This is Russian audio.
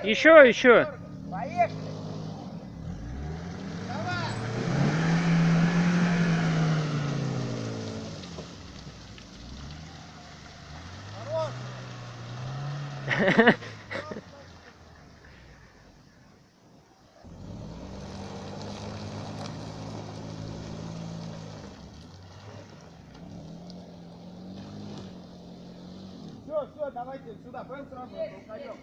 Еще, еще. Поехали. Давай. Все, давайте сюда, пойдем сразу, уходим.